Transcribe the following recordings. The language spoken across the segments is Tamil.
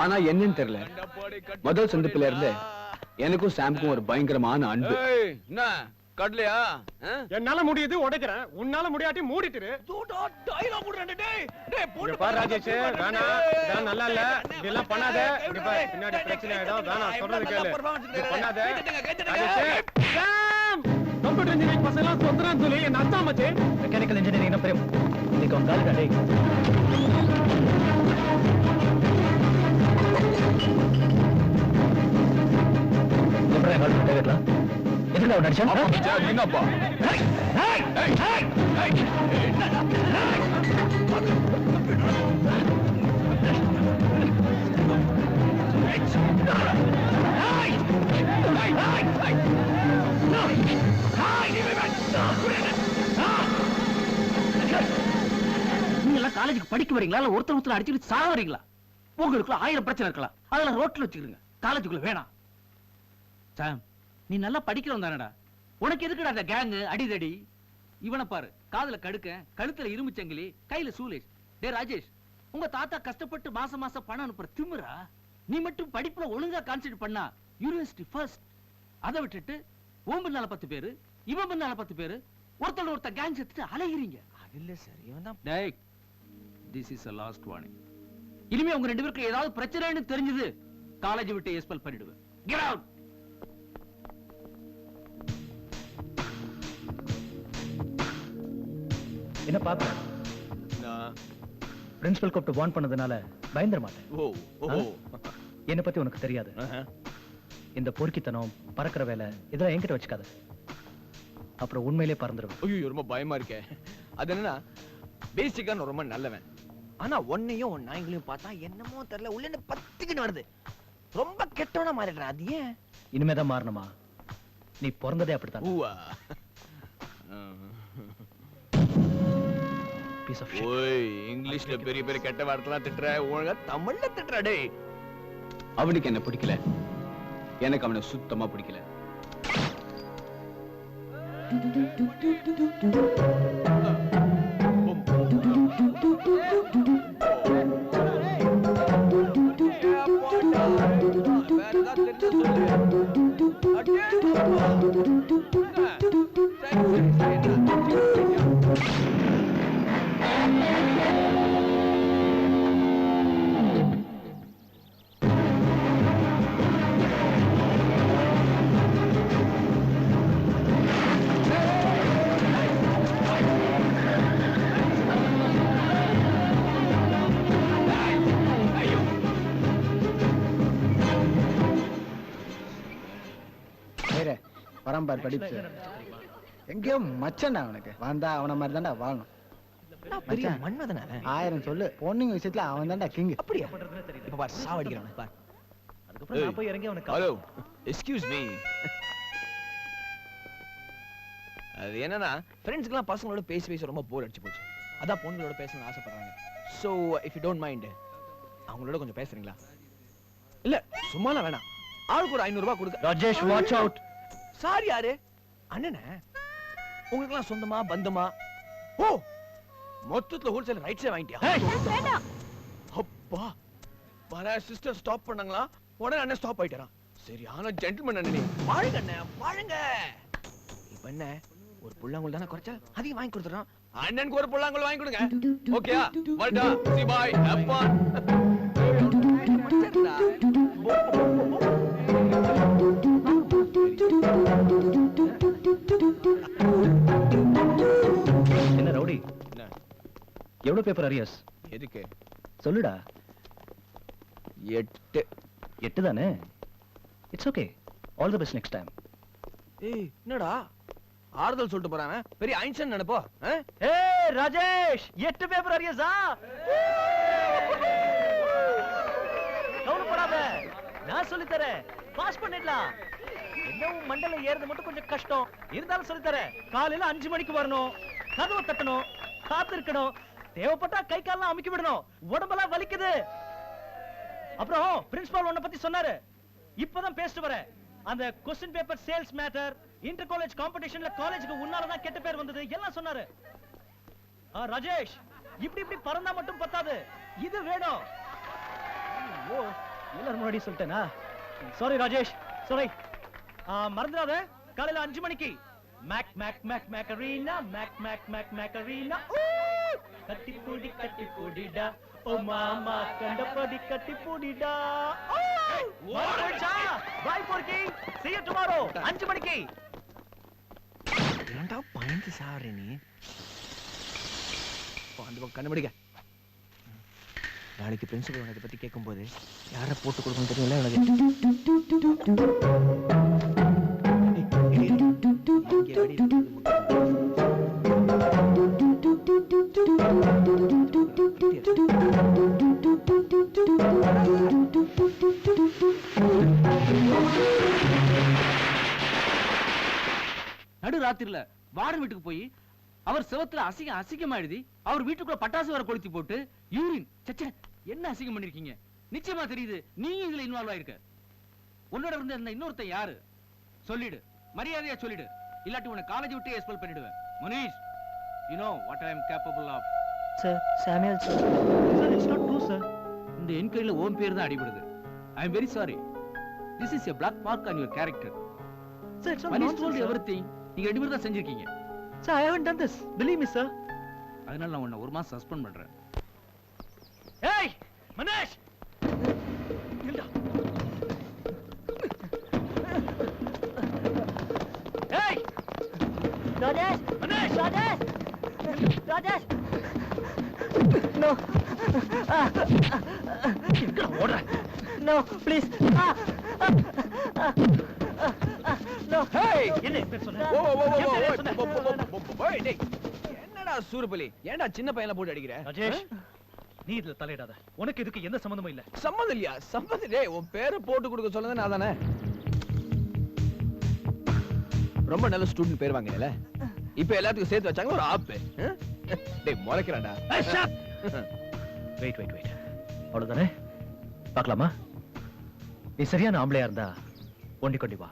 ஆனா என்னன்னு தெரியல, முதல் சந்திப்புல இருந்து எனக்கும் சாம்க்கும் ஒரு பயங்கரமான அன்பு. என்ன கடலையா? என்னால முடியுது உடைக்கிறேன், உன்னால முடியாட்டி மூடிட்டுரு. டயலாக் போடுறேன். டேய் டேய் போடு பாரு ராஜேஷ், வேணா இதெல்லாம் நல்லா இல்ல, இதெல்லாம் பண்ணாத. இப்படி பாரு, பின்னாடி பிரச்சனை ஆயிடும். வேணா சொல்றது கேளு, பண்ணாத ராஜேஷ். சாம், கம்ப்யூட்டர் இன்ஜினியரிங் பசங்க எல்லாம் சொந்தறான்னு சொல்லி என் அத்தா மச்சி. மெக்கானிக்கல் இன்ஜினியரிங் என்ன பிரேம் இன்னைக்கு உங்க காலுடா. டேய் எப்படி கால் பண்ணிட்டேலாம் எதுக்கு அவன் நடிச்சான்? என்னப்பா நீங்க காலேஜுக்கு படிக்க வரீங்களா இல்ல ஒருத்தர் அடிச்சுட்டு சாக வரீங்களா? உங்களுக்குள்ள 1000 பிரச்சனை இருக்கலாம், அதெல்லாம் ரோட்ல வச்சுக்கிறீங்க, காலேஜுக்குள்ள வேணாம். சாம், நீ நல்லா படிக்கிறவன் தானடா, உனக்கு எதுக்குடா அந்த கேங் அடிதடி? இவனை பாரு, காதுல கடுக்க, கழுத்துல இரும்பு சங்கிலி, கையில சூலேஷ். டே ராஜேஷ், உங்க தாத்தா கஷ்டப்பட்டு மாசம் மாசம் பணம் அனுப்புற திமிரா? நீ மட்டும் படிப்புல ஒழுங்கா கான்சென்ட்ரேட் பண்ணா யூனிவர்சிட்டி ஃபர்ஸ்ட். அதை விட்டுட்டு ஓம் பின்னால 10 பேரு, இவன் பின்னால 10 பேரு, ஒருத்தர் கேங் சேர்த்துட்டு அலைகிறீங்க. அது இல்ல சார், இவன் தான். டேய், this is a last warning. இனிமே உங்க ரெண்டு பேருக்கு ஏதாவது பிரச்சனைன்னு தெரிஞ்சது காலேஜ் விட்டு எக்ஸ்பெல் பண்ணிடுவேன். Get out. என்ன பாப்பா? நான் பிரின்சிபல் கூப்பிட்டு வார்ன் பண்ணதுனால பயந்துற மாட்டேன். ஓ ஓ என்ன பத்தி உனக்கு தெரியாது. இந்த பொறுக்கித்தனம், பறக்கிற வேலை இதெல்லாம் என்கிட்ட வச்சுக்காத, அப்புறம் உண்மையிலே பறந்துருவேன். ஐயோ ரொம்ப பயமா இருக்கே. அது என்னன்னா, பேசிக்கா நான் ரொம்ப நல்லவன், ஆனா உன்னையும் உன் நாய்களையும் பார்த்தா என்னமோ தெரியல, உள்ள என்ன பத்திக்கிட்டு வருது. ரொம்ப கெட்டவனா மாறிடுறேன். அது ஏன்? இனிமேதான் மாறணுமா? நீ பிறந்ததே அப்படித்தான். You are piece of shit. ஓய், இங்கிலீஷ்ல பெரிய பெரிய கெட்ட வார்த்தைலாம் திட்டுற, ஒழுங்கா தமிழ்ல திட்டுற. டேய், அவனுக்கு என்ன பிடிக்கல, எனக்கு அவனை சுத்தமா பிடிக்கல. பரம்பார் படிப்பு எங்கேயோ மச்சண்டா அவனுக்கு, வந்தா அவன மாதிரி தான்டா வாழணும். மன்மதனா 1000 சொல்லு, பொண்ணுங்க விஷயத்துல அவன் தான்டா கிங். அப்படியா? இப்ப பார், சாவடிக்கிறான் பார். அதுக்கப்புறம் நான் போய் இறங்கி அவனுக்கு ஹலோ, எக்ஸ்கியூஸ் மீ. அது என்னன்னா, ஃப்ரெண்ட்ஸ்க்குலாம் பசங்களோட பேசி ரொம்ப போர் அடிச்சு போச்சு. அதான் பொண்ணுங்களோட பேசணும்னு ஆசைப்படுறாங்க. So if you don't mind, அவங்களோட கொஞ்சம் பேசுறீங்களா? இல்ல சும்மாலாம் வேணாம், ஆளுக்கு ஒரு 500 ரூபாய் கொடுங்க. Rajesh, watch out. சாரி யாரு? அண்ணனே, உங்களுக்குலாம் சொந்தமா பந்தமா? ஓ, மொத்தத்துல ஹோல்சேல் ரைட்ஸே வாங்கிட்டியா? வேண்டாம். அப்பா, வர சிஸ்டர் ஸ்டாப் பண்ணாங்களா, உடனே அண்ணன் ஸ்டாப் ஆயிட்டாராம். சரியான ஜென்டில்மேன் அண்ணனே. வாழுங்க அண்ணே, வாழுங்க. இப்ப என்ன, ஒரு புல்லாங்குழல் தானே குறைச்சா, அதையும் வாங்கி கொடுத்துறான். அண்ணனுக்கு ஒரு புல்லாங்குழல் வாங்கி கொடுங்க. ஓகேயா? வரட்டா? See bye, have fun. என்ன ரவுடி, எவ்வளவு பேப்பர் அரியர்ஸ்? எதுக்கு சொல்லுடா. 8 தானே? It's okay, all the best next time. ஏய், என்னடா ஆறுதல் சொல்லிட்டு போறாங்க, பெரிய ஐன்ஸ்டைன் நினைப்போ. ஏய் ராஜேஷ், 8 பேப்பர் அரியர்ஸா? கவலைப்படாத, நான் சொல்லி தரேன், பாஸ் பண்ணிடலாம். என்னவும் மண்டல ஏறது மட்டும் கொஞ்சம் கஷ்டம், இருந்தாலும் சொல்லி தரேன். காலையில 5 மணிக்கு வரணும், கதவை தட்டணும், காத்திருக்கணும், தேவைப்பட்டா கை கால்லாம் அமுக்கி விடணும், உடம்பெல்லாம் வலிக்குது. அப்புறம் பிரின்சிபால் உன்னை பத்தி சொன்னாரு, இப்பதான் பேசிட்டு வரேன். அந்த question paper sales matter, inter college காம்படிஷன்ல காலேஜுக்கு உன்னால தான் கெட்ட பேர் வந்தது எல்லாம் சொன்னாரு. ராஜேஷ், இப்படி பறந்தா மட்டும் பத்தாது, இது வேணும். எல்லாரும் முன்னாடி சொல்லிட்டேனா? Sorry Rajesh, sorry. மறந்துடாத, காலையில 5 மணிக்கு mac mac mac Macarena, mac mac mac Macarena. கட்டி பூடிடா, ஓ மாமா கண்டபடி கட்டி பூடிடா. பை போர்க்கி, see you tomorrow 5 மணிக்கு. ஏன்டா பயந்து சாவறே நீ? அந்த பக்கம் கண்டுபிடிக்க. நாளைக்கு பிரின்சிபல் உனக்கு பத்தி கேட்கும்போது யாரை போட்டு கொடுக்கணும் தெரியும்ல நடு ராத்திரில வார்டன் வீட்டுக்கு போய் அவர் செவத்துல அசிங்கமா எழுதி அவர் வீட்டுக்குள்ள பட்டாசு வர கொளுத்தி போட்டு யூரின் சச்ச என்ன அசிங்கம் பண்ணிருக்கீங்க? நிச்சயமா தெரியுது நீங்க இதுல இன்வால்வ் ஆயிருக்க. உன்னோட இருந்த அந்த இன்னொருத்தன் யாரு சொல்லிடு, மரியாதையா சொல்லிடு, இல்லாட்டி உன்னை காலேஜ் விட்டு எக்ஸ்பெல் பண்ணிடுவேன். Manish, you know what I am capable of. Sir, Samuel sir. Sir, it's not true sir. இந்த என்கொயரியில ஓம் பேர் தான் அடிபடுது. I am very sorry. This is a black mark on your character. Sir, it's not Manish nonsense, told sir. everything. நீங்க ரெண்டு பேரும் தான் செஞ்சிருக்கீங்க. Sir, I haven't done this. Believe me, sir. அதனால நான் உன்னை 1 மாசம் சஸ்பெண்ட் பண்றேன். Hey, Manish! நில்டா. Hey! Rajesh! Manish! Rajesh! Rajesh! No! எங்கடா ஓடுற? No, please! No! Hey! என்ன பேர் சொன்ன? ஓ ஓ என் பேர் என்ன சொன்ன? டேய், என்னடா சூரபலி, ஏன்டா சின்ன பையனை போட்டு அடிக்கிற? ராஜேஷ், நீ இதுல தலையிடாத. உனக்கு இதுக்கு எந்த சம்பந்தமும் இல்ல. சம்மதம் இல்லையா? சம்மதம். டேய், உன் பேரை போட்டு கொடுக்க சொன்னது நான் தானே. ரொம்ப நல்ல ஸ்டூடண்ட் பேர் வாங்கினல. இப்போ எல்லாத்துக்கும் சேர்த்து வச்சாங்க ஒரு ஆப். டேய் முறைக்கறாடா. வெயிட். அவ்வளவுதானே? பார்க்கலாமா? நீ சரியான ஆம்பளையா இருந்தா ஒண்டி கொண்டி வா.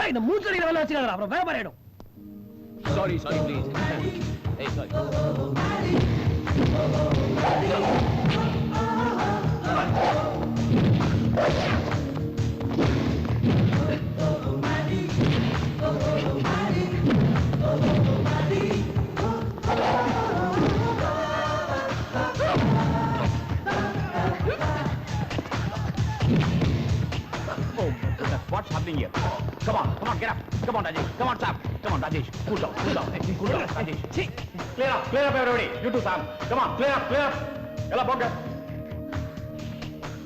ஏய் இந்த மூச்சடியில வேலை வச்சுக்காதடா, அப்புறம் வியாபாரம் ஆயிடும். Sorry please. ஏய் sorry. What's happening here? Come on, get up. Come on, Rajesh. Come on, Sam. Come on, Rajesh. Cool down, Rajesh. Clear up, everybody. You too, Sam. Come on, clear up. Ella, போங்க.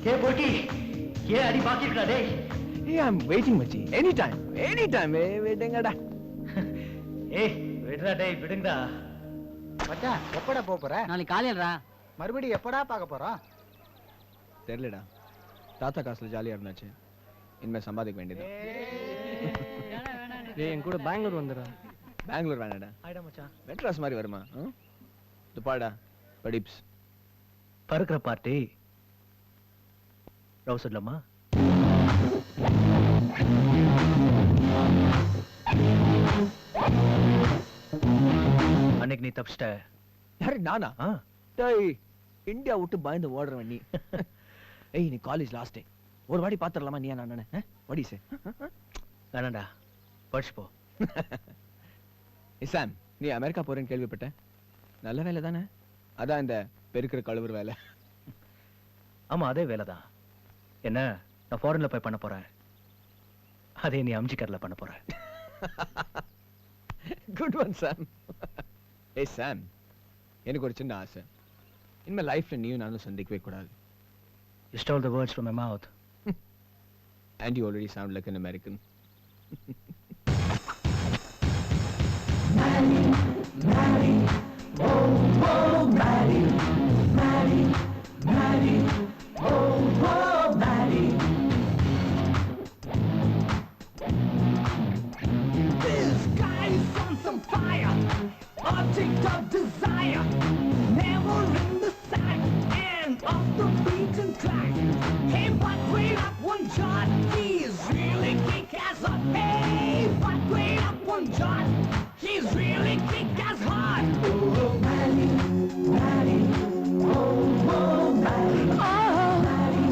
ஏய் பொறுக்கி, ஏன் அடி பாக்கி இருக்கா டேய்? Hey, I'm waiting மச்சி. Anytime. வெயிட்டுங்கடா. ஏய் விடுடா டேய், விடுங்கடா. மச்சான் எப்படா போற? நாளைக்கு காலையிலடா. மறுபடியும் எப்படா பார்க்க போறோம்? தெரியலடா. தாத்தா காசுல ஜாலியா இருந்தாச்சு. இனிமே சம்பாதிக்க வேண்டியது. டேய் என் கூட பெங்களூர் வந்துடா. பெங்களூர் வேணாடா. ஆயிடா மச்சான். மெட்ராஸ் மாதிரி வருமா? துப்பாடா படிப்ஸ். பறக்கிற பார்ட்டி ரவுசர்லமா? அன்னைக்கு நீ தப்பிச்சிட்ட. யாரு நானா? டேய் இந்தியா விட்டு பயந்து ஓடுறவன் நீ. ஏய் நீ காலேஜ் லாஸ்ட் டே. ஒரு வாடி பாத்துறலாமா நீ நானே? வாடி சே. வேணாண்டா, படிச்சு போ. இசாம், நீ அமெரிக்கா போறேன்னு கேள்விப்பட்டேன். நல்ல வேலை தானே? அதான் இந்த பெருக்கிற கழுவுற வேலை. ஆமா, அதே வேலைதான். என்ன, நான் ஃபாரின்ல போய் பண்ண போறேன். அதே நீ அம்ஜிக்கர்ல பண்ண போற. குட் ஒன் சாம். ஏய் சாம், எனக்கு ஒரு சின்ன ஆசை. இனிமே லைஃப்ல நீயும் நானும் சந்திக்கவே கூடாது. You stole the words from my mouth. And you already sound like an American. This guy is on some fire, object of desire, never in the sight, and off the beaten track. Hey, but wait up one shot, he's really kick-ass hot. Hey, but wait up one shot, he's really kick-ass hot. Oh, Manny, Manny, oh, oh, Manny, oh, Manny,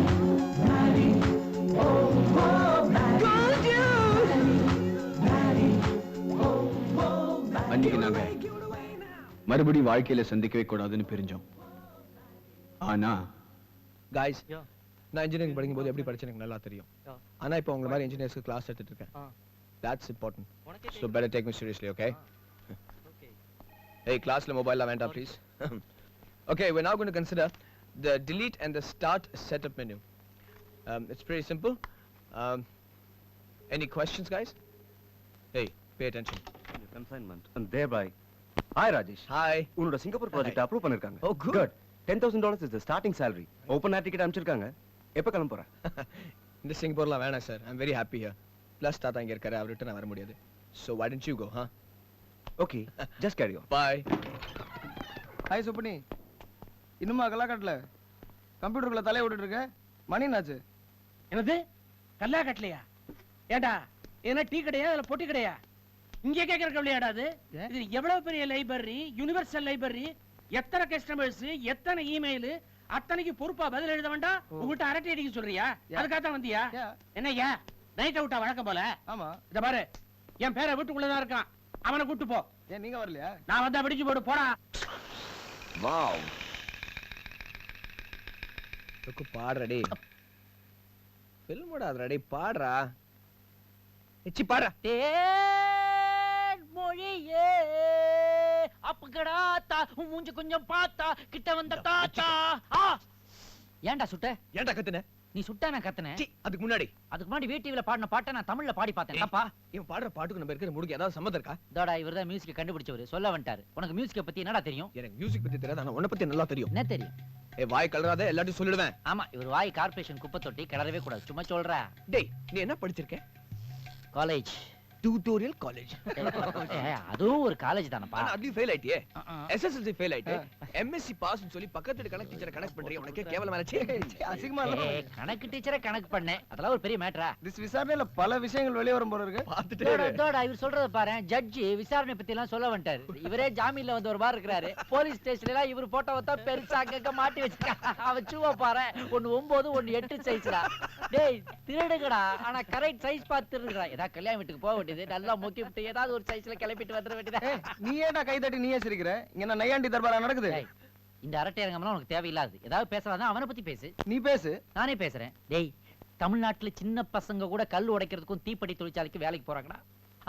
Manny, oh, oh, Manny, good dude, Manny, oh, oh, Manny. அன்னைக்கு நாங்க மறுபடியும் வாழ்க்கையில சந்திக்கவே கூடாதுன்னு பிரிஞ்சோம். ஆனா Guys, நான் இன்ஜினியரிங் படிக்கும்போது எப்படி படிச்சேன்னு எனக்கு நல்லா தெரியும். ஆனா இப்போ உங்க மாதிரி இன்ஜினியர்ஸ்க்கு கிளாஸ் எடுத்துட்டு இருக்கேன். That's important. So better take me seriously, okay? Hey, classல மொபைல்லாம் வேண்டாம் please. Okay, we're now going to consider the delete and the start setup menu. It's pretty simple. Any questions, guys? Hey, pay attention. Consignment and thereby. Hi Rajesh. Hi. உன்னோட சிங்கப்பூர் ப்ராஜெக்ட் அப்ரூவ் பண்ணிருக்காங்க. Oh, good. $10,000 is the starting salary. Open air ticket அனுப்பிச்சிருக்காங்க. எப்ப கிளம்ப போற? இந்த சிங்கப்பூர்லாம் வேணாம் sir. I'm very happy here. Plus தாத்தா இங்க இருக்காரு, அவர்கிட்ட நான் வர முடியாது. So why don't you go, huh? Okay, just carry on. Bye. Hi சுப்பனி, இன்னுமா கல்லா கட்டல? கம்ப்யூட்டருக்குள்ள தலையை விட்டுட்டு இருக்க? மணி என்னாச்சு? என்னது கல்லா கட்டலையா? ஏண்டா என்ன டீ கடையா இல்ல பொட்டி கடையா? இங்க கேக்குற கவலையாடா அது? இது எவ்வளவு பெரிய லைப்ரரி, யுனிவர்சல் லைப்ரரி, எத்தனை கஸ்டமர்ஸ், எத்தனை இமெயில், அத்தனைக்கு பொறுப்பா பதில் எழுத வேண்டாம். உங்ககிட்ட அரட்டை அடிக்க சொல்றியா? அதுக்காக தான் வந்தியா? என்னய்யா நைட் அவுட்டா வழக்கம் போல? ஆமா. இத பாரு, என் பேரை வீட்டுக்குள்ளதான் இருக்கான், அவனை கூட்டு போ. ஏன் நீங்க வரலையா? நான் வந்தா பிடிச்சு போடு, போடா. Wow. ருக்கு பாடுறா டேய். ஃபில்மோட அதுடா டேய் பாடுறா. எச்சி பாடுறா. தேன் மொழியே அப்பகடாத்தா உன் மூஞ்சி கொஞ்சம் பார்த்தா கிட்ட வந்த தாத்தா. ஏன்டா சுட்ட? ஏன்டா கத்துன? நீ சுட்டா நான் கத்துனேன். சி, அதுக்கு முன்னாடி VTVல பாடின பாட்டை நான் தமிழ்ல பாடி பார்த்தேன். தப்பா? இவன் பாடுற பாட்டுக்கு நம்ம இருக்கிற முடிக்கு ஏதாவது சம்மந்தம் இருக்கா? இதோட இவர்தான் மியூசிக் கண்டுபிடிச்சவரு, சொல்ல வந்துட்டாரு. உனக்கு மியூசிக்க பத்தி என்னடா தெரியும்? எனக்கு மியூசிக் பத்தி தெரியாது, ஆனா உன்னை பத்தி நல்லா தெரியும். என்ன தெரியும்? ஏய் வாய் கலராத, எல்லாத்தையும் சொல்லிடுவேன். ஆமா, இவர் வாய் கார்ப்பரேஷன் குப்பை தொட்டி கிளறவே கூடாது, சும்மா சொல்றா. டேய் நீ என்ன படிச்சிருக்க? காலேஜ். Tutorial college. அதுவும் ஒரு காலேஜ் தானப்பா. ஆனா அதுலயும் ஃபெயில் ஆயிட்டியே. SSLC ஃபெயில் ஆயிட்டு MSc பாஸ்னு சொல்லி பக்கத்துல கணக்கு டீச்சரை கனெக்ட் பண்றீங்க. உனக்கு கேவலமா இருந்துச்சு. அசிங்கமா இல்ல? கணக்கு டீச்சரை கனெக்ட் பண்ணேன், அதெல்லாம் ஒரு பெரிய மேட்டரா? திஸ் விசாரணையில பல விஷயங்கள் வெளிய வரும் போல இருக்கு. இதோட இவர் சொல்றத பாரு, ஜட்ஜ் விசாரணை பத்தி எல்லாம் சொல்ல வந்துட்டாரு. இவரே ஜாமீன்ல வந்து ஒரு மாதிரி இருக்கிறாரு. போலீஸ் ஸ்டேஷன்ல எல்லாம் இவர் போட்டோ வந்தா பெருசா அங்க மாட்டி வச்சிருக்காங்க. அவன் சும்மா பாரு, 1 9 1 8 சைஸ்டா. டேய் திருடுங்கடா, ஆனா கரெக்ட் சைஸ் பார்த்து திருடுங்கடா. ஏதாவது கல்யாண வீட்டுக்கு போக வேண்டியது, நல்லா முக்கி விட்டு ஏதாவது ஒரு சைஸ்ல கிளப்பிட்டு வந்துட வேண்டியதா. நீ ஏன்டா கை தட்டி நீயே சிரிக்கிற? இங்க என்ன நையாண்டி தர்பாரா நடக்குது? இந்த அரட்டை அரங்கம்லாம் உனக்கு தேவையில்லாது. ஏதாவது பேசலாம் அவனை பத்தி பேசு. நீ பேசு. நானே பேசுறேன். டேய், தமிழ்நாட்டுல சின்ன பசங்க கூட கல் உடைக்கிறதுக்கும் தீப்பெட்டி தொழிற்சாலைக்கு வேலைக்கு போறாங்கடா.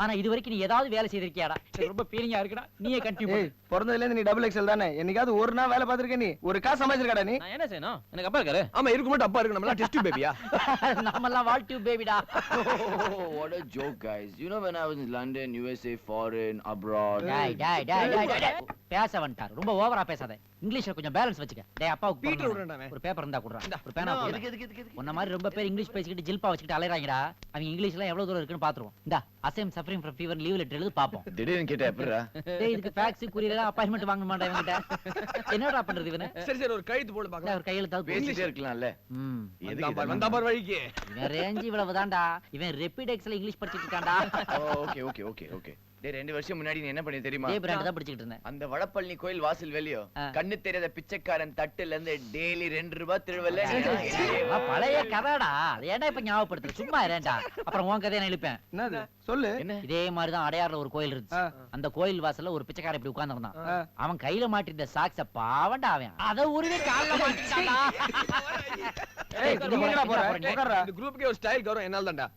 ஆனா இது வரைக்கும் நீ ஏதாவது வேலை செய்திருக்கியாடா? ரொம்ப ஃபீலிங்கா இருக்குடா. நீயே கண்டினியூ பண்ணு. பிறந்ததுல இருந்து நீ டபுள் எக்ஸ்எல் தானே? என்னைக்காவது ஒரு நாள் வேலை பார்த்திருக்க? நீ ஒரு காசு சம்பாதிச்சிருக்கடா நீ? நான் என்ன செய்யணும்? எனக்கு அப்பா இருக்காரு. ஆமா இருக்கு மட்டும் அப்பா இருக்கு. நம்மளா டெஸ்ட் பேபியா? நாமெல்லாம் வால் tube பேபிடா. Oh, what a joke, guys. You know when I was in London, USA, foreign, abroad. டேய் பேச வந்துட்டார். ரொம்ப ஓவரா பேசாத. இங்கிலீஷ்ல கொஞ்சம் பேலன்ஸ் வச்சுக்க. டேய் அப்பாவுக்கு பீட்டர் விடுறேன்டா அவன். ஒரு பேப்பர் இருந்தா குடுறா. ஒரு பேனா குடுறா. எதுக்கு? உன்ன மாதிரி ரொம்ப பேர் இங்கிலீஷ் பேசிக்கிட்டு ஜில்பா வச்சுக்கிட்டு அலையறாங்கடா. அவங்க இங்கிலீஷ்ல எவ்வளவு தூரம் இருக்குன்னு பாத்துருவோம். இந்தா as I'm suffering from fever leave letter எழுது பாப்போம். திடீர்னு கேட்டா எப்படிடா? டேய் இதுக்கு ஃபேக்ஸ் கூரியர் எல்லாம் அப்பாயின்ட்மென்ட் வாங்க மாட்டேன் இவங்கிட்ட. என்னடா பண்றது இவனே? சரி ஒரு கழுத்து போடு பார்க்கலாம். ஒரு கையெழுத்தாவது பேசிட்டே இருக்கலாம்ல. வந்தா பார் வழிக்கு. இவன் ரேஞ்ச் இவ்வளவுதான்டா. இவன் ரெபிடெக்ஸ்ல இங்கிலீஷ் படிச்சிட்டு இருக்கான்டா. ஓகே. டேய் 2 வருஷம் முன்னாடி நீ என்ன பண்ணி தெரியுமா? டேய் பிராண்ட் தான் படிச்சிட்டு இருந்தேன். அந்த வடபழனி கோயில் வாசல் வெளியோ கண்ணு தெரியாத பிச்சைக்காரன் தட்டுல இருந்து டெய்லி 2 ரூபாய் திருவல்ல. பழைய கதைடா. அது ஏன்டா இப்ப ஞாபகப்படுத்து? சும்மா இரேண்டா. அப்புறம் உன் கதையை நான் எழுப்பேன். என்னது சொல்லு. இதே மாதிரி தான் அடையாறுல ஒரு கோயில் இருந்துச்சு. அந்த கோயில் வாசல்ல ஒரு பிச்சைக்காரன் இப்படி உட்கார்ந்திருந்தான். அவன் கையில மாட்டிருந்த சாக்ஸ பாவண்டா அவன் அத உருவி கால்ல மாட்டிட்டான்டா. ஏய் நீ எங்கடா போற? உட்கார்றா. இந்த குரூப்புக்கே ஒரு ஸ்டைல் கவரம் என்னால தான்டா.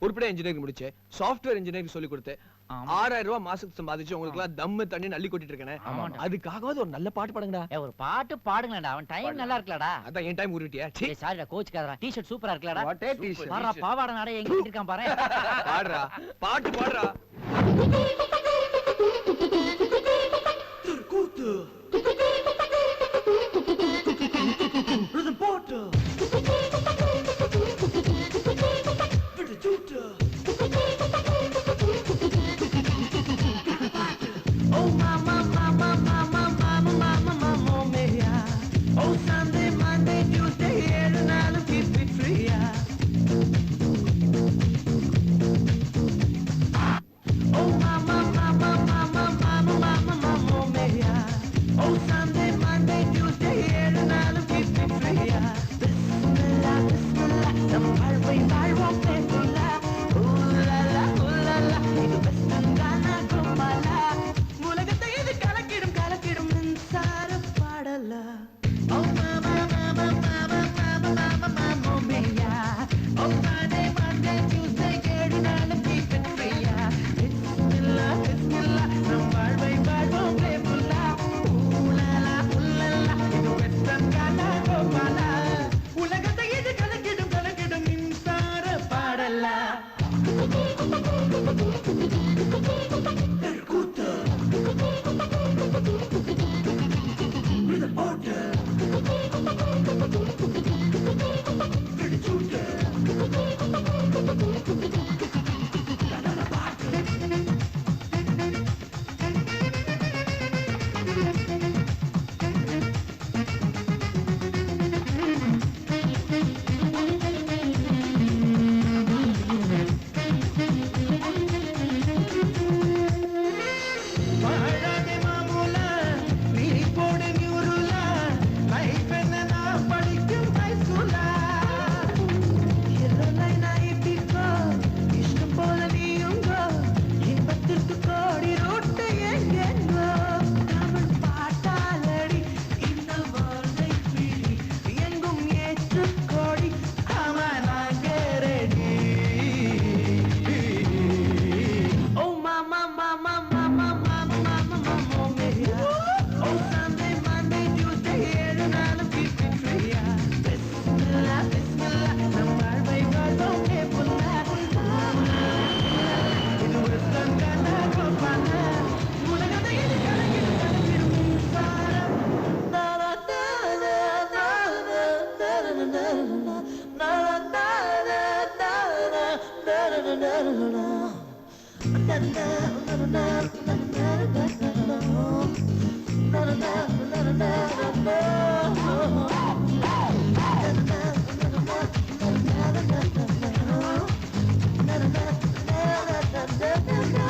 உருப்படியா இன்ஜினியரிங் முடிச்சே, சாஃப்ட்வேர் இன்ஜினியரிங் சொல்லி கொடுத்து ஆமா. 6000 ரூபாய் மாசத்துக்கு சம்பாதிச்சு உங்களுக்கு எல்லாம் தம்மு தண்ணி அள்ளி கொட்டிட்டு இருக்கேனே. ஆமாண்டா. அதுக்காகவாவது ஒரு நல்ல பாட்டு பாடுங்கடா. ஒரு பாட்டு பாடுங்களேன்டா, அவன் டைம் நல்லா இருக்கலடா. அதான் என் டைம் உருட்டியா? சீ. ஏய் சாரிடா, கோச்சுக்காதடா. டி-ஷர்ட் சூப்பரா இருக்கலடா. What a t-shirt. பாரா பாவாடை நாடே எங்க இருக்கான் பாரு. பாடுறா, பாட்டு பாடுறா. Oh mama, mama, mama, mama, mama, mama, mia. Oh Sunday, Monday, Tuesday, and I'll keep it free. Oh mama, mama, mama, mama, mama, mama, mia. Oh Sunday, Monday, Tuesday, and I'll keep it free. Bismillah, Bismillah, nam வாழ்வை வாழ்வோம் பேசுலா. Ooh la la, இது வெஸ்டர்ன் கானா கோபாலா. உலகத்தை இது கலக்கிடும் கலக்கிடும் மின்சார பாடலா. Oh mama, mama, mama, mama, mama, mama, mia. Oh Sunday, Monday, Tuesday, ஏழு நாளும் keep it free. Bismillah, Bismillah, நம் வாழ்வை வாழ்வோம் பேசுலா. Ooh la la, இது வெஸ்டர்ன் கானா கோபாலா. உலகத்தை இது கலக்கிடும் கலக்கிடும் மின்சார பாடலா. வாழாதே மாமூலா, நீ போடு நியூருலா, லைஃப் என்ன நான் படிக்கும் ஹைஸ்கூலா. ஹீரோலைனா இப்படிக்கோ, இஷ்டம் போல நீயுங்கோ, இன்பத்திற்கு கோடி ரூட்டு எங்கெங்கோ. தமிழ் பாட்டாளடி, இந்த வாழ்வை பிடி, எங்கும் ஏற்று கோடி, ஆமா நாங்க ready. Oh mama, mama, mama, mama, mama, mama, mia. Oh Sunday, Monday, Tuesday, ஏழு நாளும் keep it free. Bismillah, Bismillah, நம் வாழ்வை வாழ்வோம் கேப்புல்லா. இது வெஸ்டர்ன் கானா கோபாலா. உலகத்தை இது கலக்கிடும் கலக்கிடும் மின்சாரம். Da da da da da da da da da da da da da.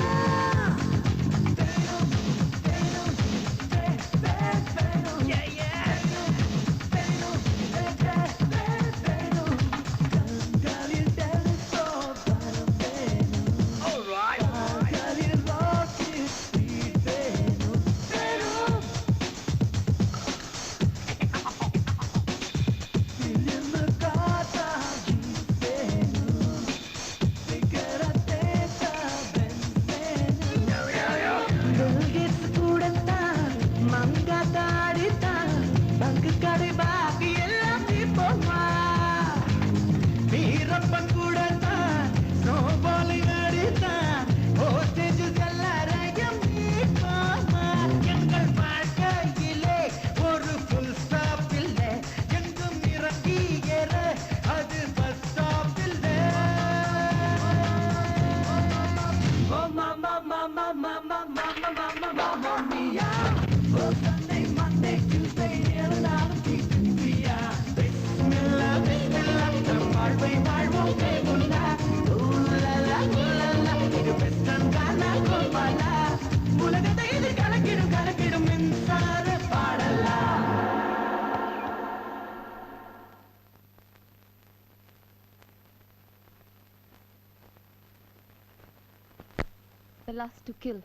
The last to kill.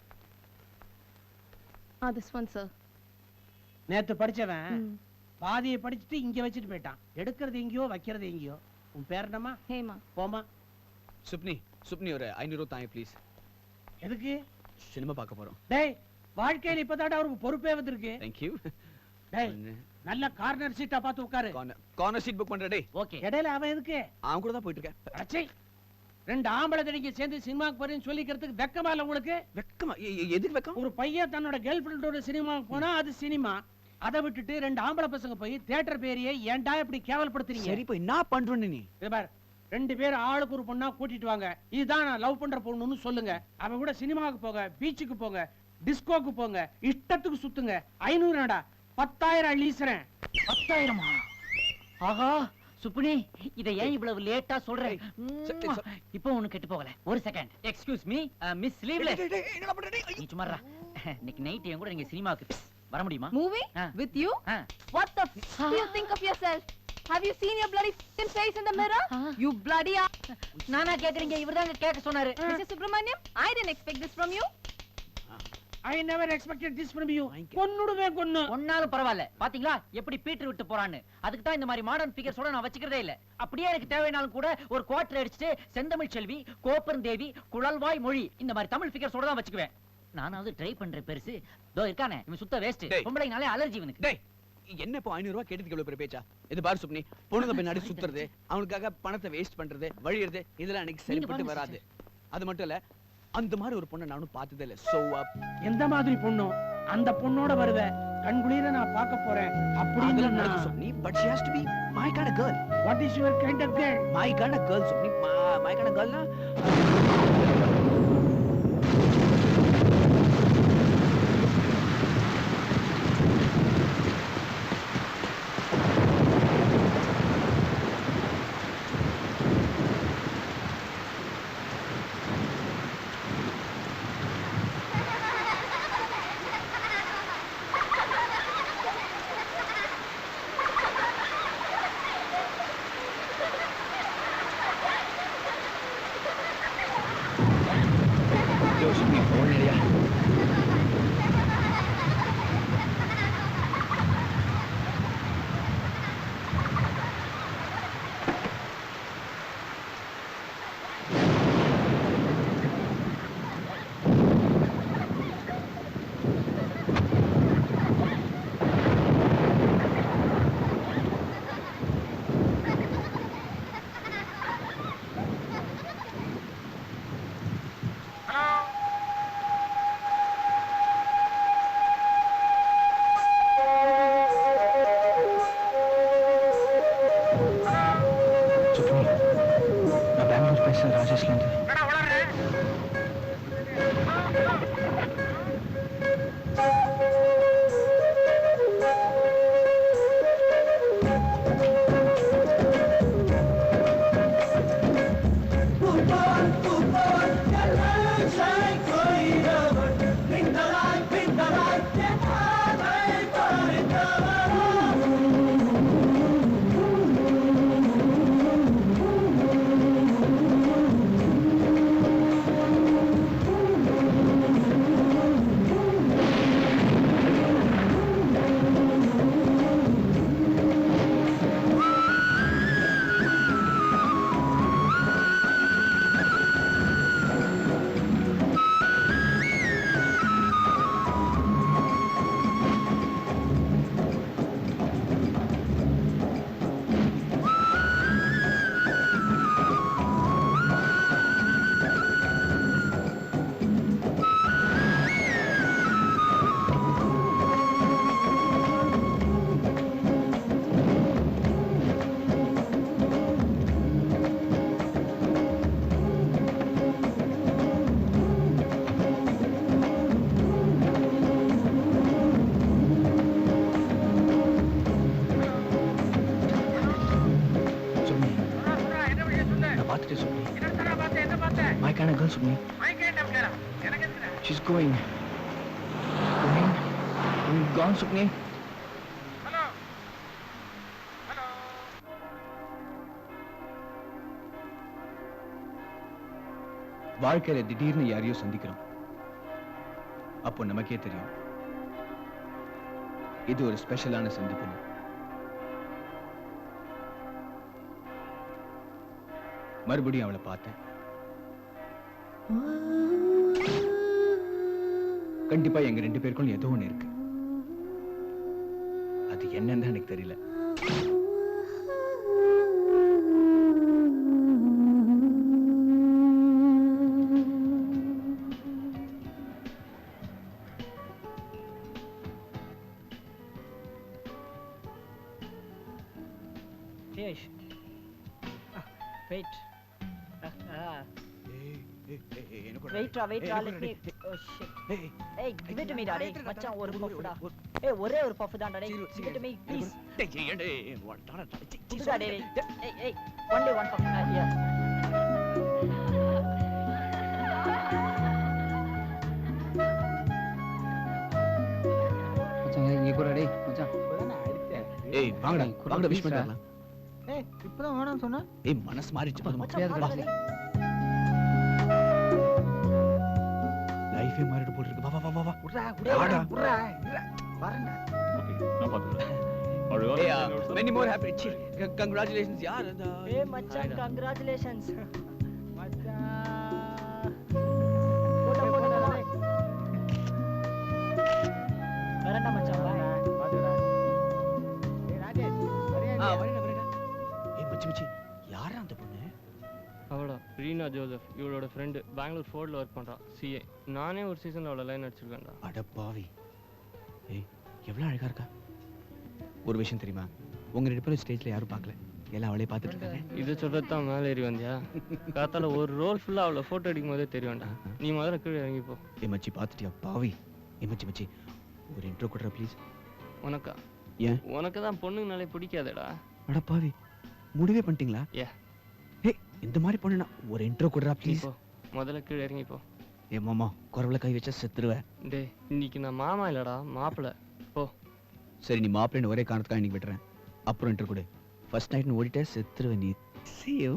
This one, sir. நேத்து படிச்சவன் பாதியை படிச்சுட்டு இங்க வச்சுட்டு போயிட்டான். எடுக்கிறது எங்கேயோ வைக்கிறது எங்கேயோ. உன் பேர் என்னம்மா? Hema. போமா. சுப்னி ஒரு 500 ரூபாய் தாங்க ப்ளீஸ். எதுக்கு? சினிமா பார்க்க போறோம். டேய் வாழ்க்கையில இப்பதான்டா அவருக்கு பொறுப்பே வந்திருக்கு. Thank you. டேய் நல்ல கார்னர் சீட்டா பார்த்து உட்காரு. கார்னர் சீட் புக் பண்றேன். டேய் ஓகே. இடையில அவன் எதுக்கு? அவன் கூட தான் போயிட்டு இருக்கேன். அடச்சே. ரெண்டு ஆம்பளை தடிங்க சேர்ந்து சினிமாக்கு போறேன்னு சொல்லிக்கிறதுக்கு வெக்கமா இல்ல உங்களுக்கு? வெக்கமா? எதுக்கு வெக்கம்? ஒரு பையன் தன்னோட கேர்ள் ஃப்ரெண்டோட சினிமாக்கு போனா அது சினிமா. அதை விட்டுட்டு ரெண்டு ஆம்பளை பசங்க போய் தியேட்டர் பேரையே ஏன்டா இப்படி கேவலப்படுத்துறீங்க? சரி போய் என்ன பண்றேன்னு நீ? இத பார், ரெண்டு பேரும் ஆளுக்கு ஒரு பொண்ணா கூட்டிட்டு வாங்க. இதுதான் நான் லவ் பண்ற பொண்ணுன்னு சொல்லுங்க. அவ கூட சினிமாவுக்கு போங்க, பீச்சுக்கு போங்க, டிஸ்கோக்கு போங்க, இஷ்டத்துக்கு சுத்துங்க. 500 10,000 அள்ளீசறேன். 10,000-ஆ? ஆஹா சுப்புனி, இத ஏன் இவ்வளவு லேட்டா சொல்ற? இப்போ ஒண்ணு கெட்டு போகல. ஒரு second. Excuse me miss sleeveless. என்னடா பண்ற நீ? நீ சும்மாடா. இன்னைக்கு நைட் என் கூட நீங்க சினிமாவுக்கு வர முடியுமா? Movie? With you? What the f do you think of yourself? Have you seen your bloody f***ing face in the mirror? You bloody நானா கேக்குறீங்க? இவர்தாங்க கேட்க சொன்னாரு. Mr. Subramaniam, I didn't expect this from you. I never expected this from you. கொன்னுடுவே கொன்னு. ஒன்னாலும் பரவாயில்ல. பாத்தீங்களா எப்படி பீட்டர் விட்டு போறான்னு? அதுக்கு தான் இந்த மாதிரி மாடர்ன் ஃபிகர்ஸோட நான் வச்சுக்கிறதே இல்ல. அப்படியே எனக்கு தேவையானாலும் கூட ஒரு குவார்டர் அடிச்சிட்டு செந்தமிழ் செல்வி, கோப்பன் தேவி, குழல்வாய் மொழி இந்த மாதிரி தமிழ் ஃபிகர்ஸோட தான் வச்சுக்குவேன். நானாவது ட்ரை பண்றேன் பெருசு. தோ இருக்கானே இவன் சுத்த வேஸ்ட். பொம்பளைங்கனாலே அலர்ஜி இவனுக்கு. டேய் என்ன இப்போ 500 ரூபாய் கேட்டதுக்கு எவ்வளவு பெரிய பேச்சா? இது பாரு சுப்னி, பொண்ணுங்க பின்னாடி சுத்துறது, அவனுக்காக பணத்தை வேஸ்ட் பண்றது, வழியிறது, இதெல்லாம் எனக்கு சரிப்பட்டு வராது. அது மட்டும் இல்ல, அந்த மாதிரி ஒரு பொண்ணை நானும் பார்த்ததே இல்ல. சோ எந்த மாதிரி பொண்ணு? அந்த பொண்ணோட வருவ கண்குளிர நான் பார்க்க போறேன் அப்படின்னு நான் சுப்னி, but she has to be my kind of girl. What is your kind of girl? My kind of girl சுப்னி, my kind of girl na My kind of girl சுப்னி. She's going gone சுப்னி. வாழ்க்கையில திடீர்னு யாரையோ சந்திக்கிறோம். அப்போ நமக்கே தெரியும் இது ஒரு ஸ்பெஷலான சந்திப்பு. மறுபடியும் அவளை பார்த்தேன். கண்டிப்பா எங்க 2 பேருக்கும் ஏதோ ஒண்ணு இருக்கு. அது என்னன்னு எனக்கு தெரியல. Yes. Wait. Wait, let me. Oh shit. Hey, give it to me, daddy. மச்சான் ஒரு பஃப்டா. ஏய் ஒரே ஒரு பஃப் தான் daddy. Give it to me, please. குடுடா daddy. Hey, only one puff. Yeah. மச்சான் இங்க கூட டேய் மச்சான். ஏய் வாங்கடா விஷ் பண்ணலாம். ஏய் இப்பதான் வேணாம்னு சொன்னா. ஏய் மனசு மாறிச்சு போதுமா. லைஃபே மாறிட்டு போல இருக்கு. வா வா. உட்றா. வரேன்டா. நான் பாத்துக்கிறேன். Many more happy. Congratulations yaar. Hey மச்சான் congratulations. மச்சான். போடா. வரேன்டா மச்சான் வா. பாத்துடா. ஏய் ராஜேஷ் வரேன்டா. ஏய் மச்சி யாரா அந்த பொண்ணு? அவளா ரீனா ஜோசப், இவளோட ஃப்ரெண்டு, பெங்களூர் ஃபோர்ட்ல ஒர்க் பண்றா, சிஏ. நானே ஒரு சீசன்ல அவள லைன் அடிச்சிருக்கேன்டா. அட பாவி. ஏய் எவ்வளவு அழகா இருக்கா. ஒரு விஷயம் தெரியுமா, உங்க 2 பேரும் ஸ்டேஜ்ல யாரும் பார்க்கல, எல்லாம் அவளே பார்த்துட்டு இருக்காங்க. இது சொல்றது தான் மேலே ஏறி வந்தியா? காத்தால ஒரு ரோல் ஃபுல்லா அவளை போட்டோ எடுக்கும் போதே தெரியும்டா. நீ முதல்ல கீழே இறங்கி போ. ஏய் மச்சி பார்த்துட்டியா பாவி. ஏய் மச்சி ஒரு இன்ட்ரோ கொடுறா ப்ளீஸ். உனக்கா? ஏன்? உனக்கு தான் பொண்ணுங்கனாலே பிடிக்காதடா. அட பாவி, முடிவே பண்ணிட்டீங்களா? ஏ ஏய் இந்த மாதிரி பொண்ணுனா ஒரு இன்ட்ரோ கொடுறா ப்ளீஸ். போ, முதல்ல கீழே இறங்கி போ. ஏ மாமா குரவல கை வச்சா செத்துருவேன். டேய் இன்னைக்கு நான் மாமா இல்லடா, மாப்பிள. போ. சரி நீ மாப்பிள்ளைன்னு ஒரே காரணத்துக்காக இன்னைக்கு விட்டுறேன். அப்புறம் இன்ட்ரோ கொடு. ஃபர்ஸ்ட் நைட்னு ஓடிட்டே செத்துருவேன் நீ. See you.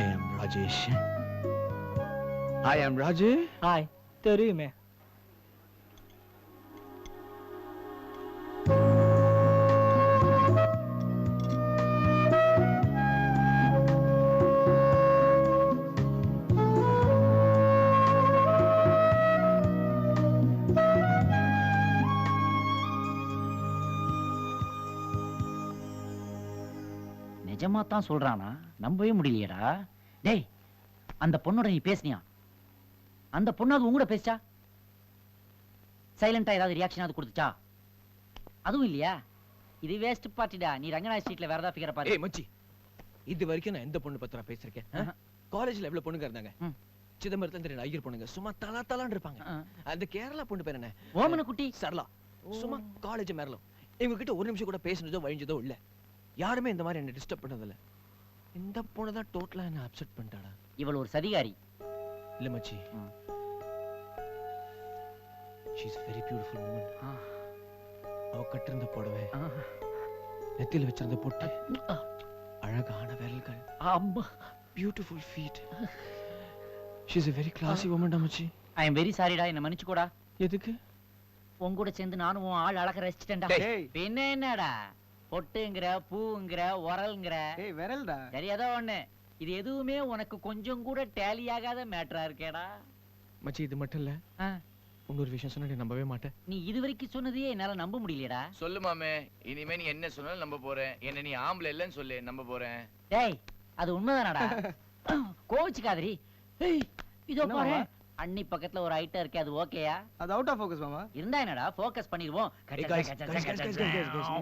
I am Rajesh. I am Rajesh. Hi தெரியுமே. நிஜமா தான் சொல்றானா? நம்பவே முடியலையேடா. டேய் அந்த பொண்ணோட நீ பேசுனியா? அந்த பொண்ணு அது உங்கூட பேசிச்சா? சைலண்டா ஏதாவது ரியாக்ஷன் அது கொடுத்துச்சா? அதுவும் இல்லையா? இது வேஸ்ட் பார்ட்டிடா. நீ ரங்கநாத் ஸ்ட்ரீட்ல வேற ஏதாவது ஃபிகர் பாரு. ஏய் மச்சி, இது வரைக்கும் நான் எந்த பொண்ணு பத்திரா பேசிருக்கேன்? காலேஜ்ல எவ்வளவு பொண்ணுங்க இருந்தாங்க? சிதம்பரத்துல தெரியும் ஐயர் பொண்ணுங்க சும்மா தலான்னு இருப்பாங்க. அந்த கேரளா பொண்ணு பேர் என்ன? ஓமன குட்டி சரளா. சும்மா காலேஜ் மேரலும். இவங்க கிட்ட ஒரு நிமிஷம் கூட பேசினதோ வழிஞ்சதோ இல்ல. யாருமே இந்த மாதிரி என்ன டிஸ்டர்ப் பண்ணதில்ல. இந்த பொண்ணு தான் டோட்டலா என்ன அப்செட் பண்ணிட்டாடா. இவள் ஒரு சதிகாரி. இல்ல மச்சி, she is a very beautiful woman. அவ கட்டிருந்த புடவை, நெத்தியில வச்சிருந்த பொட்டு, அழகான விரல்கள், அம்மா beautiful feet. she is a very classy woman மச்சி. I am very sorry டா, என்ன மன்னிச்சுக்கோடா. எதுக்கு? உன் கூட சேர்ந்து நானும் உன் ஆள் அழக ரசிச்சிட்டேன்டா. பின்ன என்னடா, பொட்டுங்கற பூங்கற உரல்ங்கற. ஏய் விரல்டா. சரி ஏதோ ஒண்ணு. இது எதுவுமே உனக்கு கொஞ்சம் கூட டேலி ஆகாத மேட்டரா இருக்கேடா. மச்சி இது மட்டும் இல்ல, இன்னொரு விஷயம் சொன்னா நீ நம்பவே மாட்டேன். நீ இதுவரைக்கும் சொன்னதையே என்னால நம்ப முடியலடா. சொல்லு மாமே, இனிமே நீ என்ன சொன்னாலும் நம்ப போறேன். என்ன நீ ஆம்பளை இல்லன்னு சொல்லு, நம்ப போறேன். டேய் அது உண்மைதானடா? கோவிச்சுக்காதரி. ஏய் இதோ பாரு, அண்ணி பக்கத்துல ஒரு ஐட்டம் இருக்கே, அது ஓகேயா? அது அவுட் ஆஃப் ஃபோக்கஸ் மாமா. இருந்தா என்னடா, ஃபோக்கஸ் பண்ணிடுவோம்.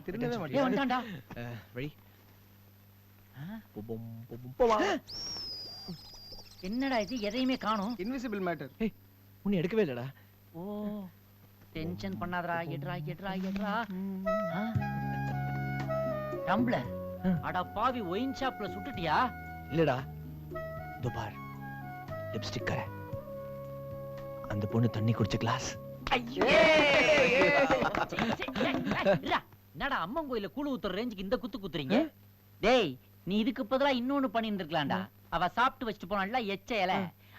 திரும்பவே மாட்டேன். ஏய் வந்துட்டான்டா. வழி. என்னடா இது, எதையுமே காணோம். Invisible matter. ஏய் உன்னை எடுக்கவே இல்லடா. ஓ டென்ஷன் பண்ணாதடா. எட்ரா. டம்ளர். அட பாவி, ஒயின் ஷாப்ல சுட்டுட்டியா? இல்லடா, இதோ பார், லிப்ஸ்டிக் கரை. அந்த பொண்ணு தண்ணி குடிச்ச கிளாஸ். என்னடா அம்மன் கோயில கூழு ஊத்துற ரேஞ்சுக்கு இந்த குத்து குத்துறீங்க? டேய் நீ இதுக்கு பதிலா இன்னொன்னு பண்ணிட்டு இருக்கலாம்டா. அவ சாப்பிட்டு வச்சுட்டு போனான்ல எச்ச இலை,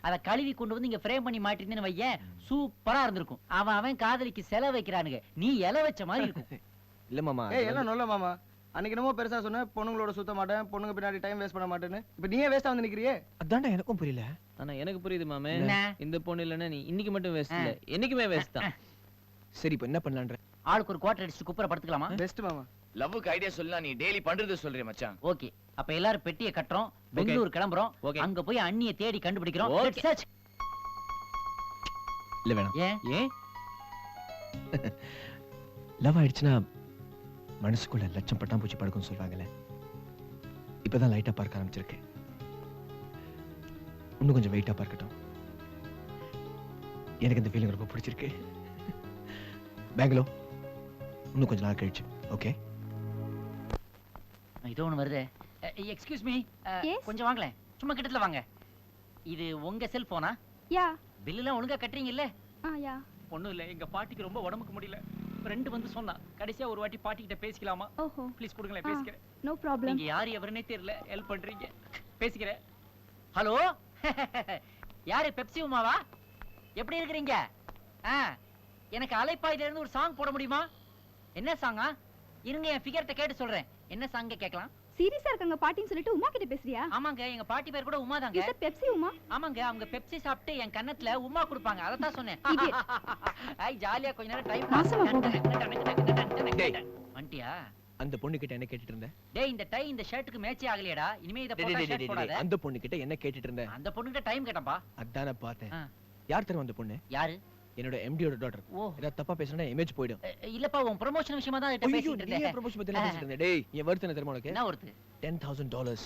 அத கழுவி கொண்டு வந்து இங்க ஃப்ரேம் பண்ணி மாட்டிருந்தேன்னு வையேன், சூப்பரா இருந்திருக்கும். அவன் காதலிக்கு செலவு வைக்கிறானுங்க, நீ இலை வச்ச மாதிரி இருக்கும். இல்ல மாமா ஏய் என்ன நல்ல மாமா அன்னைக்கு என்னமோ பெருசா சொன்ன பொண்ணுங்களோட சுத்த மாட்டேன் பொண்ணுங்க பின்னாடி டைம் வேஸ்ட் பண்ண மாட்டேன்னு இப்போ நீயே வேஸ்டா வந்து நிக்கிறியே அதான்டா எனக்கும் புரியல ஆனா எனக்கு புரியுது மாமே என்ன? இந்த பொண்ணு இல்லைன்னா நீ இன்னைக்கு மட்டும் வேஸ்ட் இல்ல என்னைக்குமே வேஸ்ட் தான் சரி இப்போ என்ன பண்ணலான்ற ஆளுக்கு ஒரு குவார்டர் அடிச்சு குப்புற படுத்துக்கலாமா? பெஸ்ட் மாமா லவ்வுக்கு ஐடியா சொல்லலாம், நீ டெய்லி பண்றது சொல்றிய மச்சான். ஓகே அப்ப எல்லாரும் பெட்டியை கட்டுறோம், பெங்களூர் கிளம்புறோம், Okay. அங்க போய் அண்ணியை தேடி கண்டுபிடிக்கிறோம். Okay. Let's search. இல்ல வேணாம். ஏன் ஏன் லவ் ஆயிடுச்சுன்னா மனசுக்குள்ள லட்சம் பட்டாம்பூச்சி படுக்கும்னு சொல்றாங்கல்ல, இப்பதான் லைட்டா பார்க்க ஆரம்பிச்சிருக்கேன். இன்னும் கொஞ்சம் வெயிட்டா பார்க்கட்டும். எனக்கு இந்த ஃபீலிங் ரொம்ப பிடிச்சிருக்கு. பெங்களூர் இன்னும் கொஞ்ச நாள் கழிச்சு. ஓகே இதோ ஒன்று வருது. Excuse me, Yes? கொஞ்சம் வாங்களேன், சும்மா கிட்டத்துல வாங்க. இது உங்க செல்போனா? யா பில்லுலாம் ஒழுங்கா கட்டுறீங்கல்ல? யா ஒண்ணும் இல்ல, எங்க பாட்டிக்கு ரொம்ப உடம்புக்கு முடியல. ஃப்ரெண்ட் வந்து சொன்னா கடைசியா ஒரு வாட்டி பாட்டி கிட்ட பேசிக்கலாமா? ஓஹோ ப்ளீஸ் கொடுங்களேன், பேசிக்கிறேன். நோ ப்ராப்ளம் நீங்க யாரு எவருனே தெரியல, ஹெல்ப் பண்றீங்க, பேசிக்கிறேன். ஹலோ யாரு, பெப்சி உமாவா? எப்படி இருக்கிறீங்க? எனக்கு அலைப்பாய்ல இருந்து ஒரு சாங் போட முடியுமா? என்ன சாங்கா? இருங்க என் ஃபிகர்ட்ட கேட்டு சொல்றேன். என்ன சாங்க கேட்கலாம்? சீரியஸா இருக்காங்க பாட்டின்னு சொல்லிட்டு உமா கிட்ட பேசுறியா? ஆமாங்க, எங்க பாட்டி பேர் கூட உமா தாங்க. Is Pepsi Uma? ஆமாங்க, அவங்க பெப்சி சாப்பிட்டு என் கன்னத்துல உமா கொடுப்பாங்க, அத தான் சொன்னேன். Idiot. ஐ ஜாலியா கொஞ்ச நேரம் டைம் நாசமா போங்க. டேய். வண்டியா? அந்த பொண்ணு கிட்ட என்ன கேட்டுட்டு இருந்தேன்? டேய் இந்த டை இந்த ஷர்ட்டுக்கு மேட்சே ஆகலையடா, இனிமே இத போட்டா ஷர்ட் போடாத. அந்த பொண்ணு கிட்ட என்ன கேட்டுட்டு இருந்தேன்? அந்த பொண்ணுகிட்ட டைம் கேட்டப்பா. அதான பார்த்தேன். ஆ. யார் தெரியும் அந்த பொண்ணு? யாரு? என்னோட எம்டியோட டாட்டர். ஓ ஏதாவது தப்பா பேசினா இமேஜ் போயிடும். இல்லப்பா, உன் ப்ரமோஷன் விஷயமா தான் கிட்ட பேசிட்டு நீ இருந்தேன். ப்ரமோஷன் பத்தி என்ன பேசிட்டு இருந்த? டேய், என் வர்த் என்ன தெரியுமா உனக்கு? என்ன ஒருத்து? $10,000.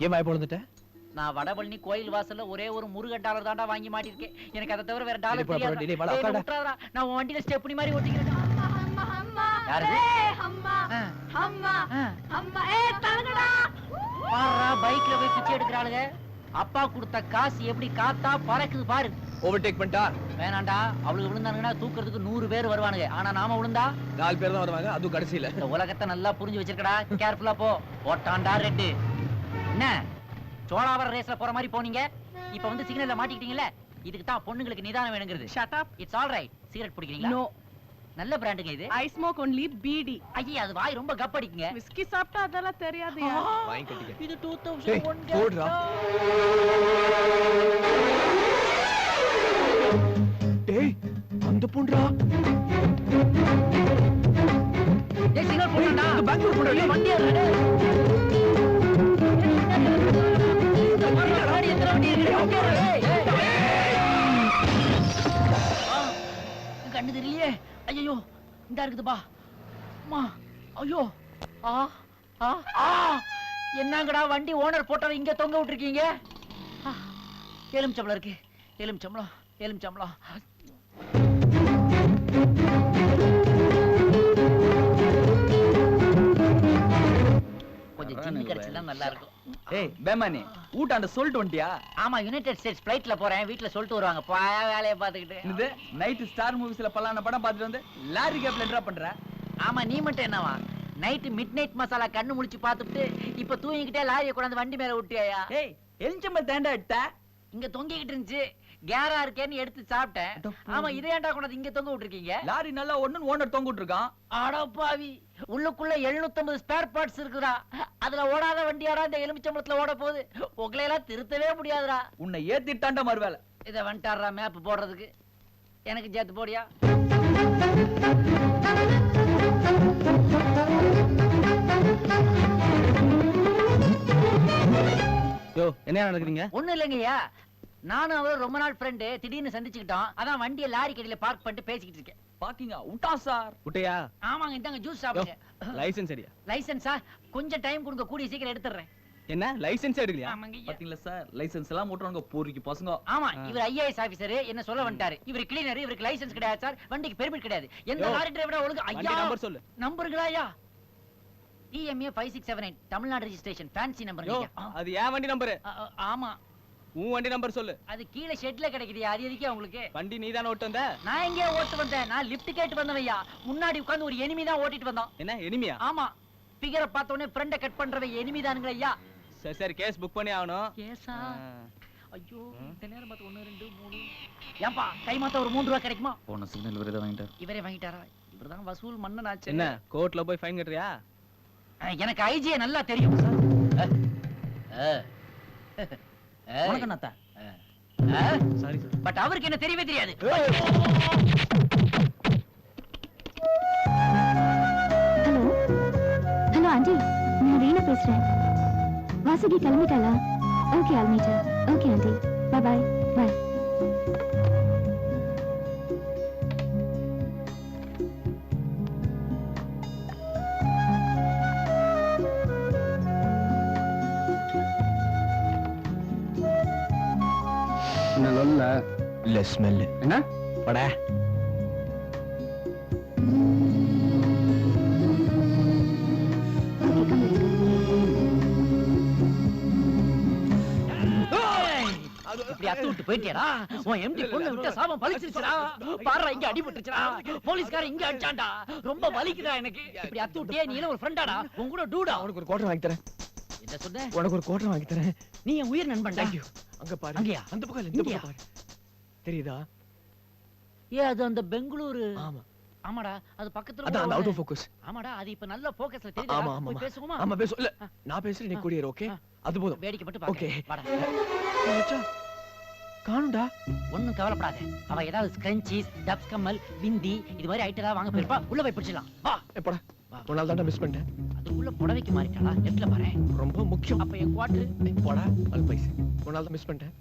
ஏன் வாய் பொளந்துட்ட? நான் வடபழனி கோயில் வாசல்ல ஒரே ஒரு முருகன் டாலர் தான்டா வாங்கி மாட்டிருக்கேன். எனக்கு அதை தவிர வேற டேய், டாலர் போடா, தெரியாது. டேய், வாடா, உட்காருடா. நான் உன் வண்டியில ஸ்டெப்னி மாதிரி ஓட்டிக்கிறேன். யாரு? பாரா பைக்ல போய் பிச்சை எடுக்கறாளுங்க. அப்பா கொடுத்த காசு எப்படி காத்தா பறக்குது பாரு. ஓவர்டேக் பண்ணிட்டா? வேணாண்டா, அவளுக்கு விழுந்தாங்கன்னா தூக்குறதுக்கு 100 பேர் வருவானுங்க. ஆனா நாம விழுந்தா 4 பேர் தான் வருவாங்க, அதுவும் கடைசியில. இந்த உலகத்தை நல்லா புரிஞ்சு வச்சிருக்கடா, கேர்ஃபுல்லா போ. போட்டான்டா ரெட்டு. என்ன சோழாவர ரேஸ்ல போற மாதிரி போனீங்க, இப்ப வந்து சிக்னல்ல மாட்டிக்கிட்டீங்கல்ல. இதுக்கு தான் பொண்ணுங்களுக்கு நிதானம் வேணுங்கிறது. Shut up. It's all right. Cigarette பிடிக்கிறீங்களா? No. நல்ல பிராண்டுங்க இது. I smoke only BD. ஐயே, அது வாய் ரொம்ப கப்படிக்குங்க. Whiskey சாப்பிட்டா அதெல்லாம் தெரியாதுயா. வாங்கி கட்டிக்க. இது டேய், 2001 போடுறா. டேய், அந்த பொண்ணுடா. டேய் சிக்னல் போடுடா. இந்த பெங்களூர் பொண்ணு. ஐயோ, வண்டி ஏறுடா. வண்டி எத்தனை வண்டி இருக்கு? வண்டி ஏறு. கண்ணு தெரியலையே. ஐயோ, இந்த இருக்குதுப்பா. அம்மா, ஐயோ, ஆ ஆ ஆ, என்னங்கடா வண்டி ஓனர் போட்டவ இங்க தொங்க விட்டுருக்கீங்க? எலுமிச்சம்பளம் இருக்கு, எலுமிச்சம்பளம், எலுமிச்சம்பளம். கொஞ்சம் ஜின்னு கடிச்சா நல்லா இருக்கும். ஏய் பேமானி ஊட்டாண்ட சொல்லிட்டு வந்துட்டியா? ஆமா, யுனைடெட் ஸ்டேட்ஸ் ஃளைட்ல போறேன், வீட்ல சொல்லிட்டு வருவாங்க. வேலையை பார்த்துக்கிட்டு. இது நைட் ஸ்டார் மூவிஸ்ல பல்லான படம் பார்த்துட்டு வந்து லாரி கேப்ல என்ன பண்ற? ஆமா, நீ மட்டும் என்னவா நைட் மிட் நைட் மசாலா கண்ணு முழிச்சு பார்த்துட்டு இப்ப தூங்கிக்கிட்டே லாரியை கொண்டாந்து வண்டி மேல விட்டியா? ஏய் எலிச்சம்பழம் தேண்டா இட்ட இங்க தொங்கிக்கிட்டு இருந்துச்சு, கேரா இருக்கேன்னு எடுத்து சாப்பிட்டேன். ஆமா, இதே ஏன்டா கொண்டாந்து இங்க தொங்க விட்டுருக்கீங்க? லாரி நல்லா ஒண்ணுன்னு ஓனர் தொங்கிட்டு இருக்கான். அடப்பாவி, உள்ளுக்குள்ள 750 ஸ்பேர் பார்ட்ஸ் இருக்குடா. அதுல ஓடாத வண்டியாடா இந்த எலுமிச்சம்பளத்துல ஓட போகுது. உங்களை எல்லாம் திருத்தவே முடியாதுடா. உன்னை ஏத்திட்டாண்டா மறுவேலை. இத வந்துட்டாரா மேப் போடுறதுக்கு? எனக்கு சேர்த்து போடியா? யோ என்ன நடக்குறீங்க? ஒண்ணும் இல்லைங்கய்யா, நானும் அவரும் ரொம்ப நாள் ஃப்ரெண்டு, திடீர்னு சந்திச்சுக்கிட்டோம். அதான் வண்டியை லாரி கடையில பார்க் பண்ணிட்டு பேசிக்கிட்டு இருக்கேன். பாக்கிங்க உட்டா சார். உட்டையா? ஆமாங்க, இந்தாங்க ஜூஸ் சாப்பிடுங்க. லைசென்ஸ் சரியா? லைசென்ஸா? கொஞ்சம் டைம் கொடுங்க, கூடிய சீக்கிரம் எடுத்துறேன். என்ன லைசென்ஸ் எடுக்கலையா? ஆமாங்கய்யா. பாத்தீங்களா சார், லைசென்ஸ் எல்லாம் மூட்டுறாங்க போரிக்கு பசங்க. ஆமா, இவர் ஐஏஎஸ் ஆபீசர், என்ன சொல்ல வந்துட்டாரு. இவர் கிளீனர், இவருக்கு லைசென்ஸ் கிடையாது சார், வண்டிக்கு பெர்மிட் கிடையாது. எந்த யோ, லாரி டிரைவரா ஒழுங்கு? வண்டி ஐயா நம்பர் சொல்லு. நம்பருங்களா? ஐயா TMA 5678 Tamil Nadu registration, fancy number. யோ, அது ஏன் வண்டி நம்பர்? ஆமா, உன் வண்டி நம்பர் சொல்லு. அது கீழே ஷெட்ல கிடைக்குது, அது எதுக்கே உங்களுக்கு? வண்டி நீதானே ஓட்டு வந்த? நான் எங்கே ஓட்டு வந்தேன்? நான் லிஃப்ட் கேட்டு வந்தவையா. முன்னாடி உட்கார்ந்து ஒரு எனிமி தான் ஓட்டிட்டு வந்தோம். என்ன எனிமியா? ஆமா, ஃபிகரை பார்த்த உடனே ஃப்ரெண்ட கட் பண்றவை எனிமி தானுங்களா ஐயா? சரி சரி, கேஸ் புக் பண்ணி ஆகணும். கேஸா? ஐயோ, இந்த நேரம் பார்த்து 1 2 3. ஏன்பா கை மாத்த ஒரு 3 ரூபாய் கிடைக்குமா? போன சிக்னல் விருத வாங்கிட்டார். இவரே வாங்கிட்டாரா? இவர்தான் வசூல் மன்னன் ஆச்சு. என்ன கோர்ட்ல போய் ஃபைன் கட்டுறியா? எனக்கு ஐஜியை நல்லா தெரியும். உனக்கு என்னத்தா? Sorry sir. பட் அவருக்கு என்ன தெரியவே தெரியாது. ஹலோ ஹலோ ஆண்டி, நான் ரீனா பேசுறேன். வாசுகி கிளம்பிட்டாளா? Okay, I'll meet her. Okay aunty, bye bye bye. என்ன லொல்ல? இல்ல ஸ்மெல். என்ன படா. Okay, come let's go. இப்படி அத்து விட்டு போயிட்டியாடா? உன் எம்டி பொண்ணு விட்ட சாபம் பலிச்சிருச்சுடா. பாருடா, இங்க அடிபட்டுச்சுடா. போலீஸ்காரன் இங்க அடிச்சான்டா. ரொம்ப வலிக்குதா எனக்கு. இப்படி அத்து விட்டியே, நீ ஒரு ஃப்ரெண்டாடா? உன் கூட டூடா? உனக்கு ஒரு குவார்டர் வாங்கி தரேன். என்ன சொன்ன? உனக்கு ஒரு குவார்டர் வாங்கி தரேன். நீ என் உயிர் நண்பன்டா. Thank you. அங்க பாரு. அங்கயா? அந்த பக்கம் இல்ல, இந்த பக்கம் பாரு. தெரியுதா? அது அந்த பெங்களூரு. ஆமா. ஆமாடா, அது பக்கத்துல அதான் அந்த ஒரு- அவுட் ஆஃப் ஃபோக்கஸ். ஆமாடா, அது இப்ப நல்ல ஃபோக்கஸ்ல ஆமா தெரியுதா? ஆமா போய் பேசுவோமா? ஆமா பேசு. இல்ல நான் பேசுறேன், நீ கூடியர். ஓகே, அது போதும். வேடிக்கை மட்டும் ஓகே. பாக்க. வாடா. மச்சான் காணும்டா. ஒண்ணும் கவலைப்படாத. அவ ஏதாவது ஸ்க்ரன்ச்சீஸ், டப்ஸ் கம்மல், பிந்தி இது மாதிரி ஐட்டம் ஏதாவது வாங்க போயிருப்பா. உள்ள போய் பிடிச்சிடலாம். வா. எப்படா ஒரு நாள் தான்டா மிஸ் பண்ணிட்டேன். அதுக்குள்ள புடவைக்கு மாறிட்டாளா? லெஃப்ட்ல பாரு. ரொம்ப முக்கியம். அப்ப என் குவார்டர் போடா, அது பைசா. ஒரு நாள் தான் மிஸ் பண்ணிட்டேன்.